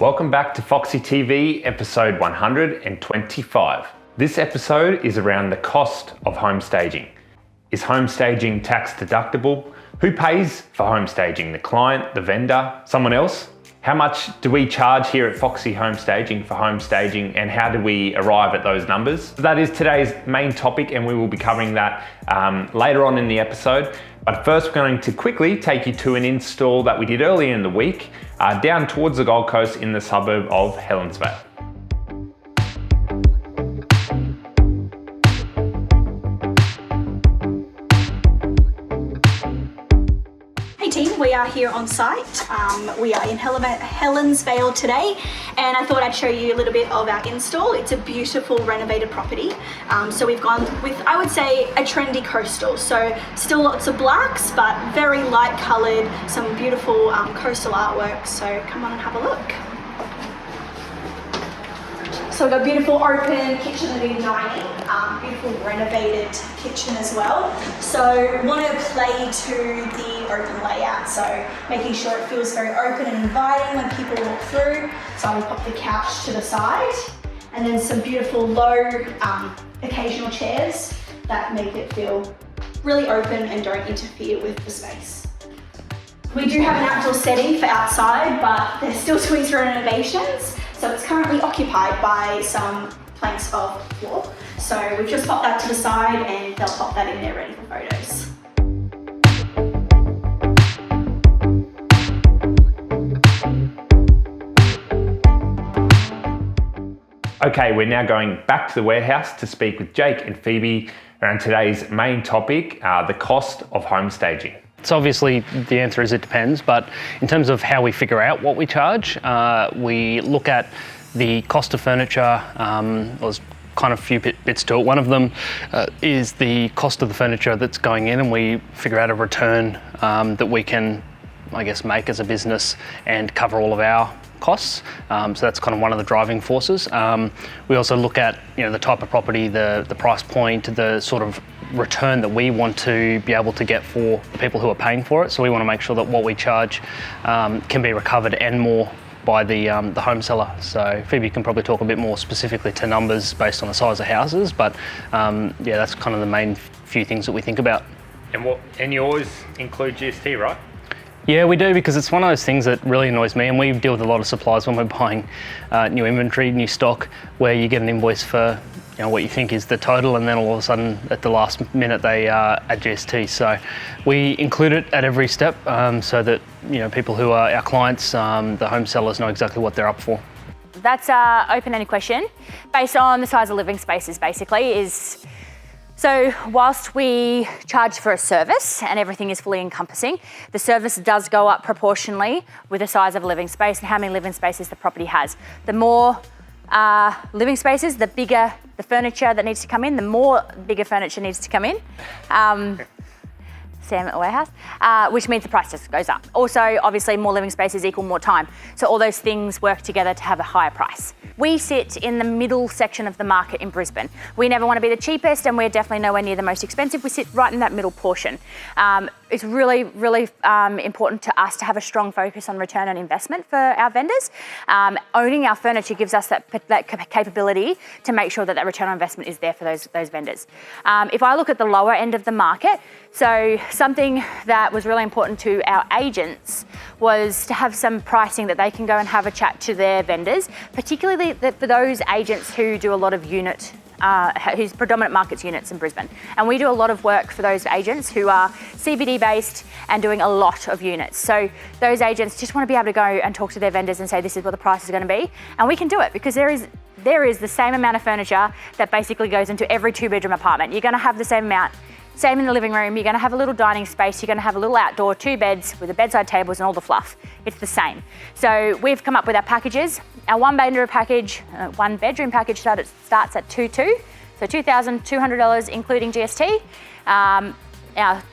Welcome back to Foxy TV, episode 125. This episode is around the cost of home staging. Is home staging tax deductible? Who pays for home staging? The client, the vendor, someone else? How much do we charge here at Foxy Home Staging for home staging, and how do we arrive at those numbers? That is today's main topic, and we will be covering that later on in the episode. But first, we're going to quickly take you to an install that we did earlier in the week down towards the Gold Coast in the suburb of Helensvale. We are here on site. We are in Helensvale today, and I thought I'd show you a little bit of our install. It's a beautiful renovated property. So we've gone with, I would say, a trendy coastal. So still lots of blacks, but very light colored, some beautiful coastal artwork. So come on and have a look. So we've got beautiful open kitchen and dining, beautiful renovated kitchen as well. So want to play to the open layout, so making sure it feels very open and inviting when people walk through. So I will pop the couch to the side, and then some beautiful low occasional chairs that make it feel really open and don't interfere with the space. We do have an outdoor setting for outside, but there's still to these renovations. So it's currently occupied by some planks of floor. So we've just popped that to the side, and they'll pop that in there ready for photos. Okay, we're now going back to the warehouse to speak with Jake and Phoebe around today's main topic, the cost of home staging. So obviously the answer is it depends, but in terms of how we figure out what we charge, we look at the cost of furniture. There's kind of a few bits to it. One of them is the cost of the furniture that's going in, and we figure out a return that we can, I guess, make as a business and cover all of our costs. So that's kind of one of the driving forces. We also look at, the type of property, the price point, the sort of return that we want to be able to get for the people who are paying for it. So we want to make sure that what we charge can be recovered and more by the home seller. So Phoebe can probably talk a bit more specifically to numbers based on the size of houses, but yeah, that's kind of the main few things that we think about. And you always include GST, right? Yeah, we do, because it's one of those things that really annoys me, and we deal with a lot of suppliers when we're buying new inventory, new stock, where you get an invoice for what you think is the total, and then all of a sudden at the last minute they add GST. So we include it at every step so that people who are our clients, the home sellers, know exactly what they're up for. That's an open-ended question based on the size of living spaces, basically. So whilst we charge for a service and everything is fully encompassing, the service does go up proportionally with the size of a living space and how many living spaces the property has. The more living spaces, the bigger the furniture that needs to come in, the more bigger furniture needs to come in. Sam at the warehouse, which means the price just goes up. Also, obviously, more living spaces equal more time. So all those things work together to have a higher price. We sit in the middle section of the market in Brisbane. We never want to be the cheapest, and we're definitely nowhere near the most expensive. We sit right in that middle portion. It's really, really important to us to have a strong focus on return on investment for our vendors. Owning our furniture gives us that capability to make sure that return on investment is there for those vendors. If I look at the lower end of the market, so something that was really important to our agents was to have some pricing that they can go and have a chat to their vendors, particularly for those agents who do a lot of whose predominant markets units in Brisbane. And we do a lot of work for those agents who are CBD based and doing a lot of units. So those agents just want to be able to go and talk to their vendors and say, this is what the price is going to be. And we can do it because there is the same amount of furniture that basically goes into every 2-bedroom apartment. You're going to have the same amount. Same in the living room, you're going to have a little dining space, you're going to have a little outdoor 2 beds with the bedside tables and all the fluff. It's the same. So we've come up with our packages. Our one bedroom package starts at $2,200, so $2,200 including GST. Our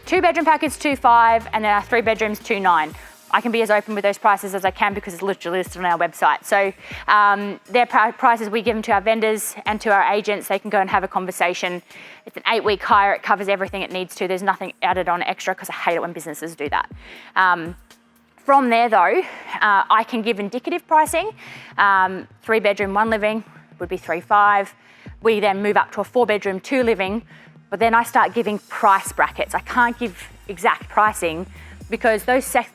2-bedroom package $2,500, and then our 3 bedrooms $2,900. I can be as open with those prices as I can because it's literally listed on our website. So their prices we give them to our vendors and to our agents. They can go and have a conversation. It's an 8-week hire. It covers everything it needs to. There's nothing added on extra because I hate it when businesses do that. From there though, I can give indicative pricing. 3 bedroom, 1 living would be 3.5. We then move up to a 4 bedroom, 2 living, but then I start giving price brackets. I can't give exact pricing because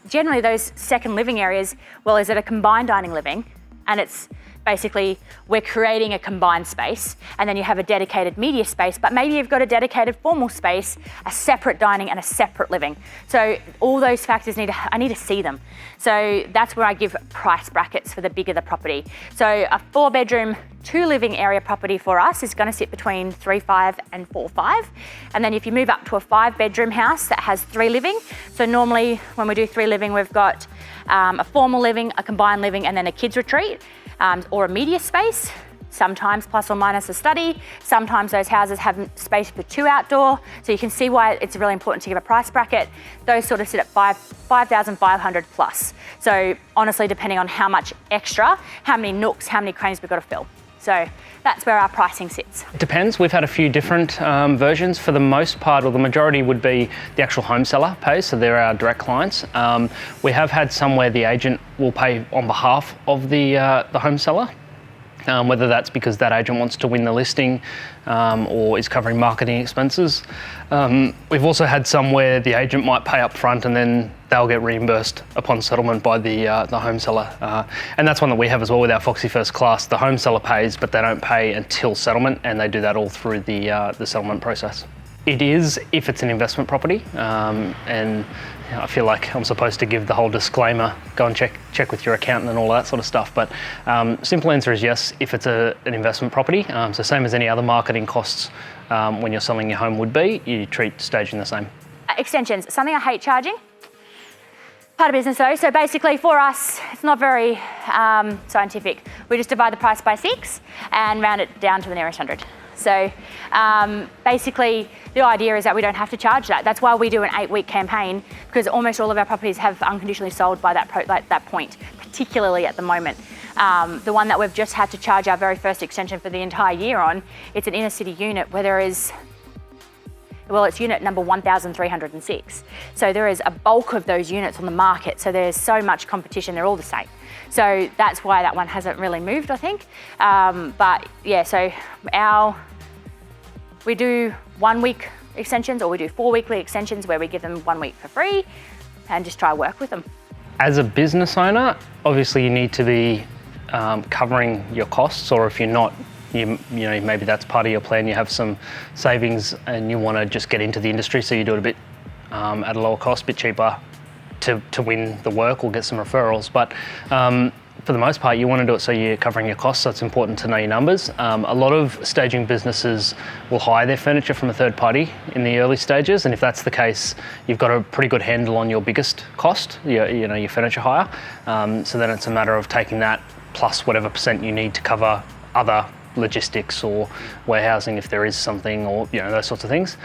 generally those second living areas, well, is it a combined dining living? And it's basically, we're creating a combined space, and then you have a dedicated media space, but maybe you've got a dedicated formal space, a separate dining and a separate living. So all those factors I need to see them. So that's where I give price brackets for the bigger the property. So a 4 bedroom, 2 living area property for us is going to sit between 3.5 and 4.5. And then if you move up to a 5 bedroom house that has 3 living, so normally when we do 3 living, we've got a formal living, a combined living, and then a kids retreat. Or a media space, sometimes plus or minus a study. Sometimes those houses have space for 2 outdoor. So you can see why it's really important to give a price bracket. Those sort of sit at 5,500 plus. So honestly, depending on how much extra, how many nooks, how many crannies we've got to fill. So that's where our pricing sits. It depends. We've had a few different versions. For the most part, or the majority would be the actual home seller pays, so they're our direct clients. We have had some where the agent will pay on behalf of the home seller, whether that's because that agent wants to win the listing or is covering marketing expenses. We've also had some where the agent might pay up front and then they'll get reimbursed upon settlement by the home seller. And that's one that we have as well with our Foxy First Class. The home seller pays, but they don't pay until settlement, and they do that all through the settlement process. It is if it's an investment property, and I feel like I'm supposed to give the whole disclaimer, go and check with your accountant and all that sort of stuff, but simple answer is yes, if it's an investment property. So same as any other marketing costs when you're selling your home would be, you treat staging the same. Extensions, something I hate charging. Part of business though, so basically for us, it's not very scientific. We just divide the price by 6 and round it down to the nearest 100. So basically the idea is that we don't have to charge that. That's why we do an 8-week campaign, because almost all of our properties have unconditionally sold by that point, particularly at the moment. The one that we've just had to charge our very first extension for the entire year on, it's an inner city unit where there is, well, it's unit number 1,306. So there is a bulk of those units on the market. So there's so much competition, they're all the same. So that's why that one hasn't really moved, I think. But yeah, so we do 1-week extensions, or we do 4-weekly extensions where we give them 1 week for free and just try to work with them. As a business owner, obviously you need to be covering your costs, or if you're not, you know, maybe that's part of your plan. You have some savings and you want to just get into the industry, so you do it a bit at a lower cost, a bit cheaper to win the work or get some referrals. But for the most part, you want to do it so you're covering your costs, so it's important to know your numbers. A lot of staging businesses will hire their furniture from a third party in the early stages, and if that's the case, you've got a pretty good handle on your biggest cost, your furniture hire. So then it's a matter of taking that plus whatever percent you need to cover other logistics or warehousing if there is something, or those sorts of things.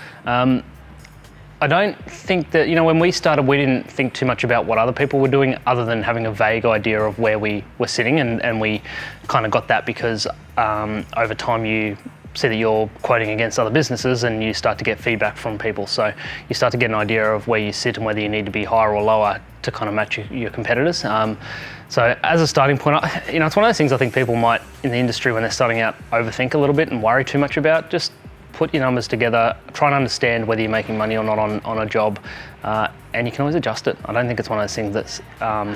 I don't think that, when we started, we didn't think too much about what other people were doing other than having a vague idea of where we were sitting, and we kind of got that because over time you see that you're quoting against other businesses and you start to get feedback from people. So you start to get an idea of where you sit and whether you need to be higher or lower to kind of match your competitors. So as a starting point, it's one of those things I think people might, in the industry when they're starting out, overthink a little bit and worry too much about. Just put your numbers together, try and understand whether you're making money or not on a job, and you can always adjust it. I don't think it's one of those things that's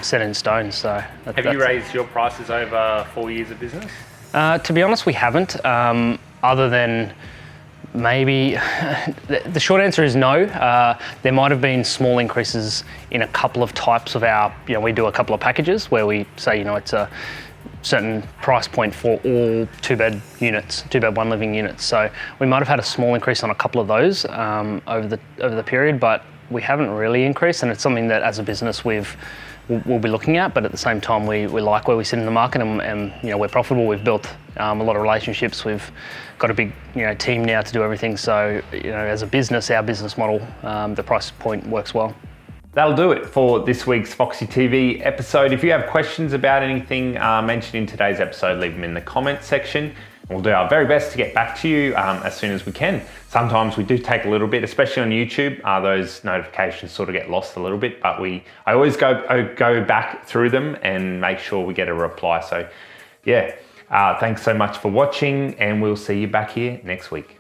set in stone. So have you raised your prices over 4 years of business? To be honest, we haven't, other than maybe, the short answer is no. There might have been small increases in a couple of types of our, we do a couple of packages where we say, it's a certain price point for all 2-bed units, 2-bed 1 living units. So we might have had a small increase on a couple of those over the period, but we haven't really increased, and it's something that as a business we'll be looking at. But at the same time, we like where we sit in the market, and we're profitable. We've built a lot of relationships. We've got a big team now to do everything. So as a business, our business model, the price point works well. That'll do it for this week's Foxy TV episode. If you have questions about anything mentioned in today's episode, leave them in the comments section. We'll do our very best to get back to you as soon as we can. Sometimes we do take a little bit, especially on YouTube. Those notifications sort of get lost a little bit, but I always go back through them and make sure we get a reply. So yeah, thanks so much for watching, and we'll see you back here next week.